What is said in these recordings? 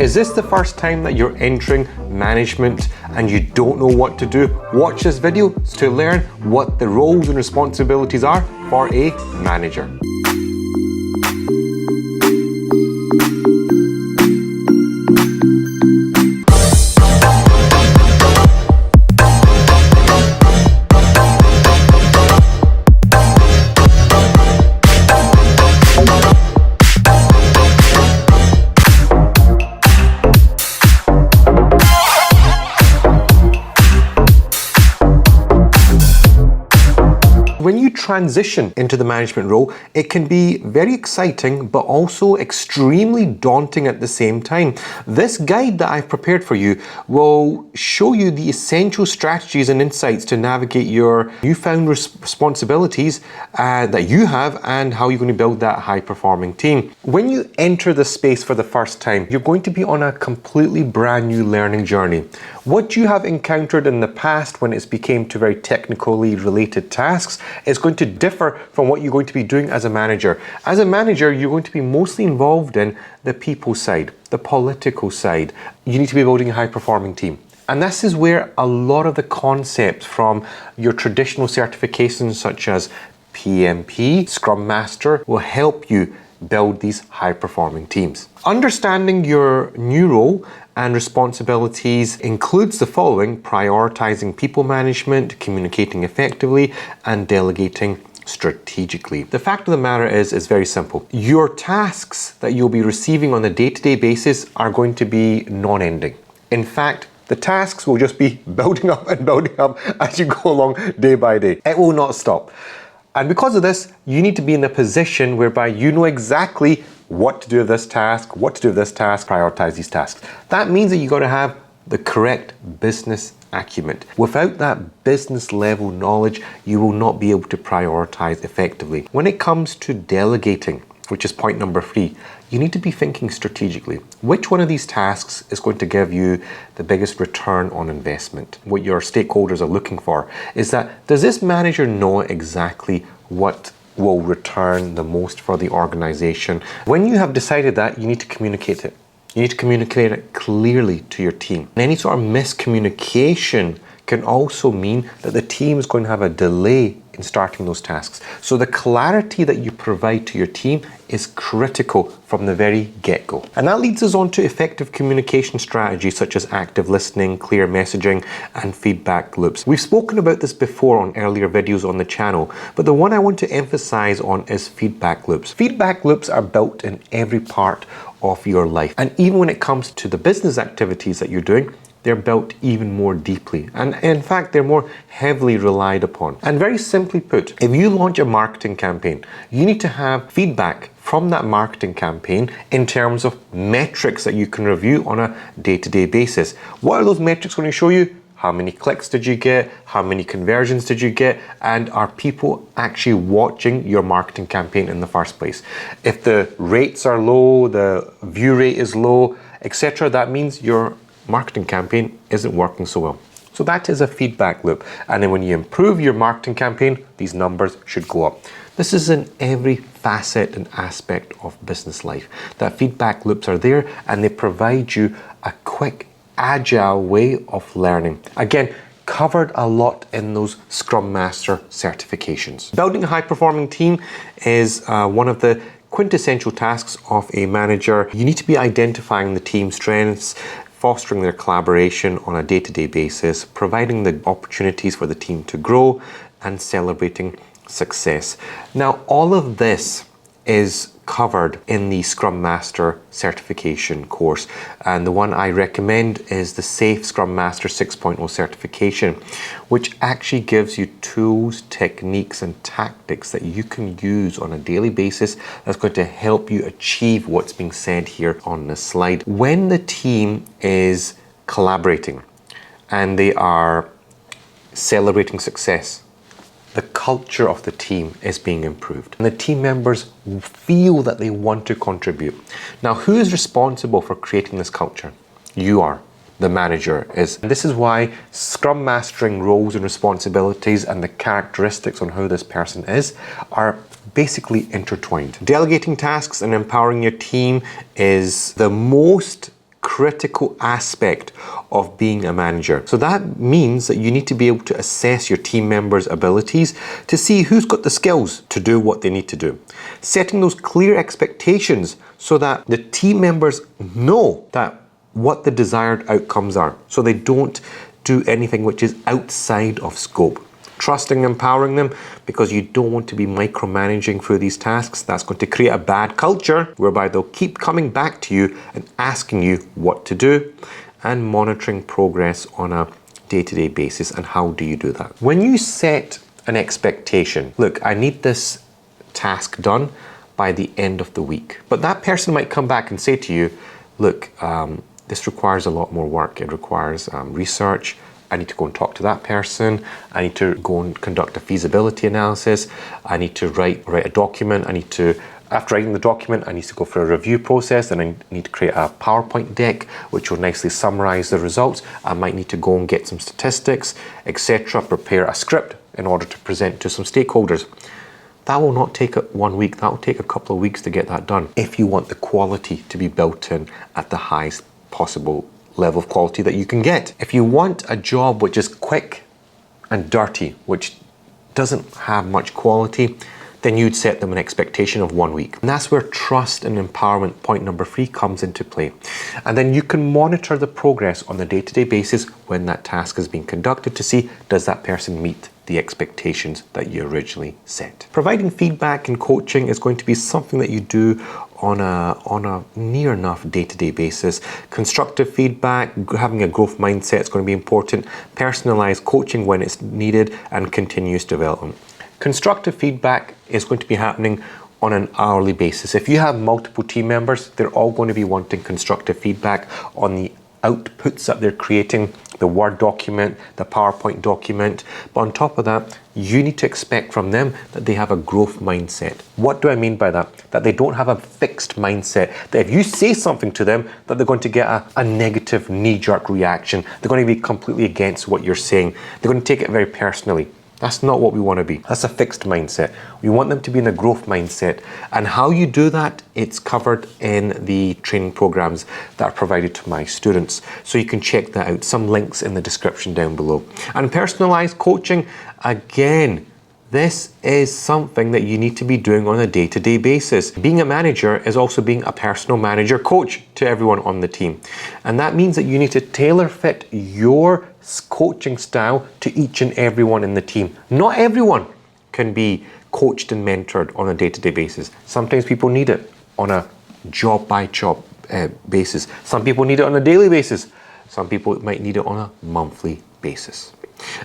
Is this the first time that you're entering management and you don't know what to do? Watch this video to learn what the roles and responsibilities are for a manager. When you transition into the management role, it can be very exciting, but also extremely daunting at the same time. This guide that I've prepared for you will show you the essential strategies and insights to navigate your newfound responsibilities that you have and how you're going to build that high-performing team. When you enter the space for the first time, you're going to be on a completely brand new learning journey. What you have encountered in the past when it's became to very technically related tasks is going to differ from what you're going to be doing as a manager. As a manager, you're going to be mostly involved in the people side, the political side. You need to be building a high-performing team. And this is where a lot of the concepts from your traditional certifications such as PMP, Scrum Master, will help you build these high-performing teams. Understanding your new role and responsibilities includes the following: prioritizing people management, communicating effectively, and delegating strategically. The fact of the matter is very simple. Your tasks that you'll be receiving on a day-to-day basis are going to be non-ending. In fact, the tasks will just be building up and building up as you go along day by day. It will not stop. And because of this, you need to be in a position whereby you know exactly what to do with this task, prioritize these tasks. That means that you got to have the correct business acumen. Without that business level knowledge, you will not be able to prioritize effectively. When it comes to delegating, which is point number 3, you need to be thinking strategically. Which one of these tasks is going to give you the biggest return on investment? What your stakeholders are looking for is that, does this manager know exactly what will return the most for the organization? When you have decided that, you need to communicate it. You need to communicate it clearly to your team. And any sort of miscommunication can also mean that the team is going to have a delay in starting those tasks. So the clarity that you provide to your team is critical from the very get-go. And that leads us on to effective communication strategies such as active listening, clear messaging, and feedback loops. We've spoken about this before on earlier videos on the channel, but the one I want to emphasize on is feedback loops. Feedback loops are built in every part of your life. And even when it comes to the business activities that you're doing, they're built even more deeply. And in fact, they're more heavily relied upon. And very simply put, if you launch a marketing campaign, you need to have feedback from that marketing campaign in terms of metrics that you can review on a day-to-day basis. What are those metrics going to show you? How many clicks did you get? How many conversions did you get? And are people actually watching your marketing campaign in the first place? If the rates are low, the view rate is low, etc., that means your marketing campaign isn't working so well. So that is a feedback loop. And then when you improve your marketing campaign, these numbers should go up. This is in every facet and aspect of business life. That feedback loops are there and they provide you a quick, agile way of learning. Again, covered a lot in those Scrum Master certifications. Building a high-performing team is one of the quintessential tasks of a manager. You need to be identifying the team's strengths, fostering their collaboration on a day-to-day basis, providing the opportunities for the team to grow, and celebrating success. Now, all of this is covered in the Scrum Master certification course, and the one I recommend is the Safe Scrum Master 6.0 certification, which actually gives you tools, techniques, and tactics that you can use on a daily basis that's going to help you achieve what's being said here on this slide. When the team is collaborating and they are celebrating success, the culture of the team is being improved and the team members feel that they want to contribute. Now, who is responsible for creating this culture? You are. The manager is. And this is why Scrum Mastering roles and responsibilities and the characteristics on who this person is are basically intertwined. Delegating tasks and empowering your team is the most critical aspect of being a manager. So that means that you need to be able to assess your team members' abilities to see who's got the skills to do what they need to do. Setting those clear expectations so that the team members know that what the desired outcomes are, so they don't do anything which is outside of scope. Trusting and empowering them, because you don't want to be micromanaging through these tasks. That's going to create a bad culture whereby they'll keep coming back to you and asking you what to do, and monitoring progress on a day-to-day basis. And how do you do that? When you set an expectation, look, I need this task done by the end of the week. But that person might come back and say to you, look, this requires a lot more work. It requires research. I need to go and talk to that person. I need to go and conduct a feasibility analysis. I need to write a document. After writing the document, I need to go for a review process, and I need to create a PowerPoint deck which will nicely summarize the results. I might need to go and get some statistics, etc., prepare a script in order to present to some stakeholders. That will not take 1 week. That will take a couple of weeks to get that done if you want the quality to be built in at the highest possible level of quality that you can get. If you want a job which is quick and dirty, which doesn't have much quality, then you'd set them an expectation of 1 week. And that's where trust and empowerment, point number 3, comes into play. And then you can monitor the progress on a day-to-day basis when that task is being conducted to see, does that person meet the expectations that you originally set. Providing feedback and coaching is going to be something that you do on a near enough day-to-day basis. Constructive feedback, having a growth mindset is going to be important. Personalized coaching when it's needed, and continuous development. Constructive feedback is going to be happening on an hourly basis. If you have multiple team members, they're all going to be wanting constructive feedback on the outputs that they're creating, the Word document, the PowerPoint document. But on top of that, you need to expect from them that they have a growth mindset. What do I mean by that? That they don't have a fixed mindset. That if you say something to them, that they're going to get a negative knee-jerk reaction. They're going to be completely against what you're saying. They're going to take it very personally. That's not what we want to be. That's a fixed mindset. We want them to be in a growth mindset. And how you do that, it's covered in the training programs that are provided to my students. So you can check that out. Some links in the description down below. And personalized coaching, again, this is something that you need to be doing on a day-to-day basis. Being a manager is also being a personal manager coach to everyone on the team. And that means that you need to tailor fit your coaching style to each and everyone in the team. Not everyone can be coached and mentored on a day-to-day basis. Sometimes people need it on a job-by-job basis. Some people need it on a daily basis. Some people might need it on a monthly basis.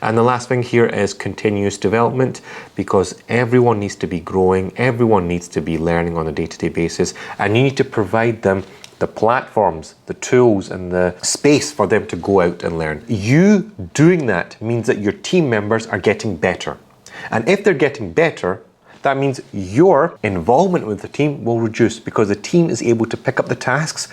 And the last thing here is continuous development, because everyone needs to be growing, everyone needs to be learning on a day-to-day basis, and you need to provide them the platforms, the tools, and the space for them to go out and learn. You doing that means that your team members are getting better. And if they're getting better, that means your involvement with the team will reduce, because the team is able to pick up the tasks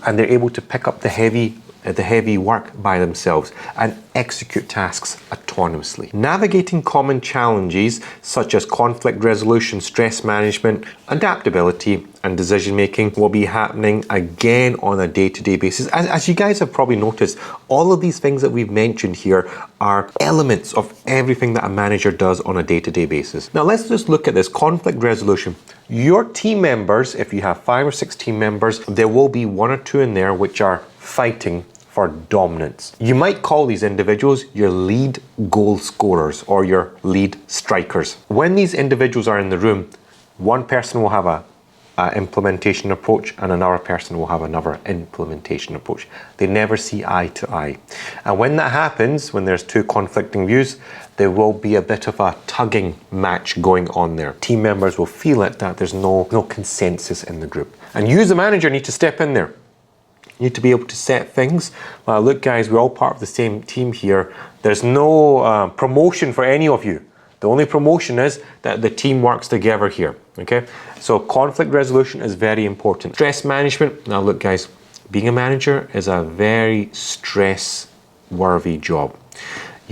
and they're able to pick up the heavy work by themselves and execute tasks autonomously. Navigating common challenges such as conflict resolution, stress management, adaptability, and decision making will be happening again on a day-to-day basis. As you guys have probably noticed, all of these things that we've mentioned here are elements of everything that a manager does on a day-to-day basis. Now let's just look at this conflict resolution. Your team members, if you have 5 or 6 team members, there will be 1 or 2 in there which are fighting for dominance. You might call these individuals your lead goal scorers or your lead strikers. When these individuals are in the room, one person will have a implementation approach and another person will have another implementation approach. They never see eye to eye. And when that happens, when there's 2 conflicting views, there will be a bit of a tugging match going on there. Team members will feel it, that there's no consensus in the group. And you as a manager need to step in there. You need to be able to set things. Look guys, we're all part of the same team here. There's no promotion for any of you. The only promotion is that the team works together here, okay? So conflict resolution is very important. Stress management, now look guys, being a manager is a very stress-worthy job.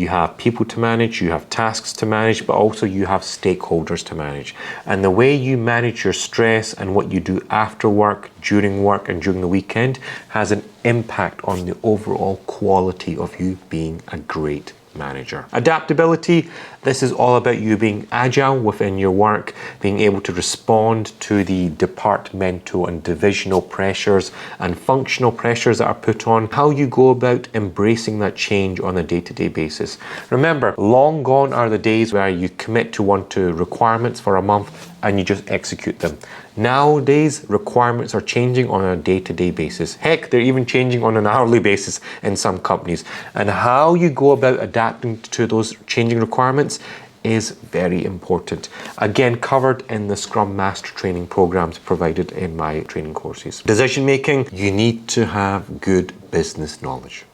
You have people to manage, you have tasks to manage, but also you have stakeholders to manage. And the way you manage your stress and what you do after work, during work, and during the weekend has an impact on the overall quality of you being a great manager. Adaptability, this is all about you being agile within your work, being able to respond to the departmental and divisional pressures and functional pressures that are put on, how you go about embracing that change on a day-to-day basis. Remember, long gone are the days where you commit to one to requirements for a month and you just execute them. Nowadays, requirements are changing on a day-to-day basis. Heck, they're even changing on an hourly basis in some companies. And how you go about adapting to those changing requirements is very important. Again, covered in the Scrum Master training programs provided in my training courses. Decision making, you need to have good business knowledge.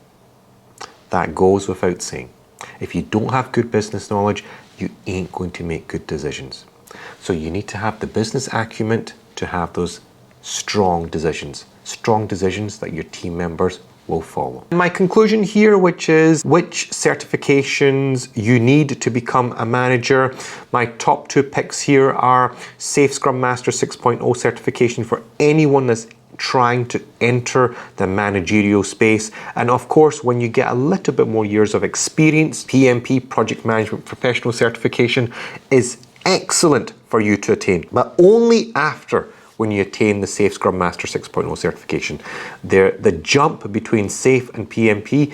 That goes without saying. If you don't have good business knowledge, you ain't going to make good decisions. So you need to have the business acumen to have those strong decisions that your team members will follow. My conclusion here, which is which certifications you need to become a manager. My top 2 picks here are Safe Scrum Master 6.0 certification for anyone that's trying to enter the managerial space. And of course, when you get a little bit more years of experience, PMP, Project Management Professional certification, is excellent for you to attain, but only after when you attain the Safe Scrum Master 6.0 certification. The jump between Safe and PMP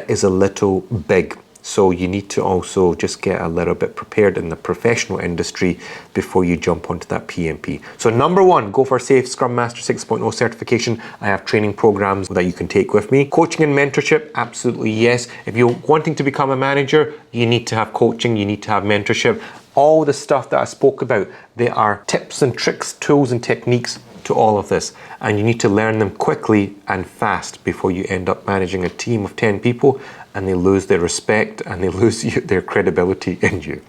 is a little big. So you need to also just get a little bit prepared in the professional industry before you jump onto that PMP. So number 1, go for Safe Scrum Master 6.0 certification. I have training programs that you can take with me. Coaching and mentorship, absolutely yes. If you're wanting to become a manager, you need to have coaching, you need to have mentorship. All the stuff that I spoke about, there are tips and tricks, tools and techniques to all of this. And you need to learn them quickly and fast before you end up managing a team of 10 people and they lose their respect and they lose their credibility in you.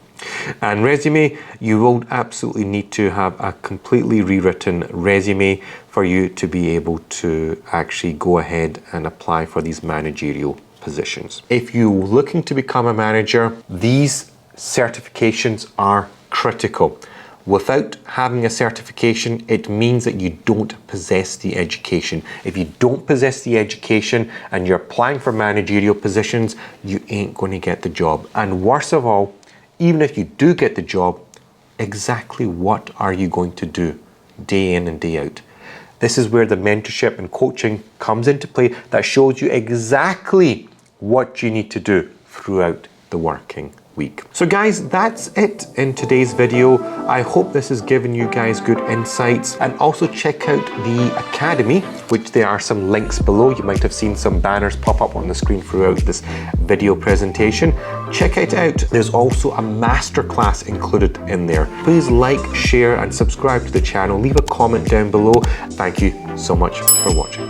And resume, you will absolutely need to have a completely rewritten resume for you to be able to actually go ahead and apply for these managerial positions. If you're looking to become a manager, these certifications are critical. Without having a certification, it means that you don't possess the education. If you don't possess the education and you're applying for managerial positions, you ain't going to get the job. And worst of all, even if you do get the job, exactly what are you going to do day in and day out? This is where the mentorship and coaching comes into play that shows you exactly what you need to do throughout the working week. So guys, that's it in today's video. I hope this has given you guys good insights, and also check out the Academy, which there are some links below. You might have seen some banners pop up on the screen throughout this video presentation. Check it out. There's also a masterclass included in there. Please like, share, and subscribe to the channel. Leave a comment down below. Thank you so much for watching.